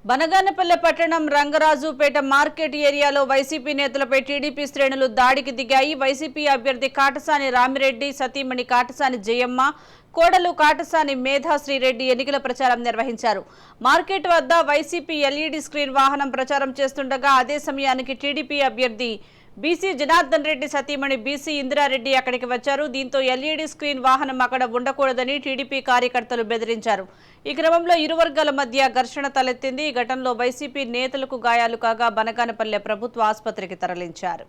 బనగానపల్లె పట్టణం రంగరాజుపేట మార్కెట్ ఏరియాలో వైసీపీ నేతలపై టీడీపీ శ్రేణులు దాడికి దిగాయి. వైసీపీ అభ్యర్థి కాటసాని రామిరెడ్డి, సతీమణి కాటసాని జయమ్మ, కోడలు కాటసాని మేధాశ్రీరెడ్డి ఎన్నికల ప్రచారం నిర్వహించారు. మార్కెట్ వద్ద వైసీపీ ఎల్ఈడీ స్క్రీన్ వాహనం ప్రచారం చేస్తుండగా అదే సమయానికి టీడీపీ అభ్యర్థి బీసీ జనార్దన్ రెడ్డి సతీమణి బీసీ ఇందిరారెడ్డి అక్కడికి వచ్చారు. దీంతో ఎల్ఈడీ స్క్రీన్ వాహనం అక్కడ ఉండకూడదని టీడీపీ కార్యకర్తలు బెదిరించారు. ఈ క్రమంలో ఇరు వర్గాల మధ్య ఘర్షణ తలెత్తింది. ఈ ఘటనలో వైసీపీ నేతలకు గాయాలు కాగా బనగానపల్లె ప్రభుత్వ ఆసుపత్రికి తరలించారు.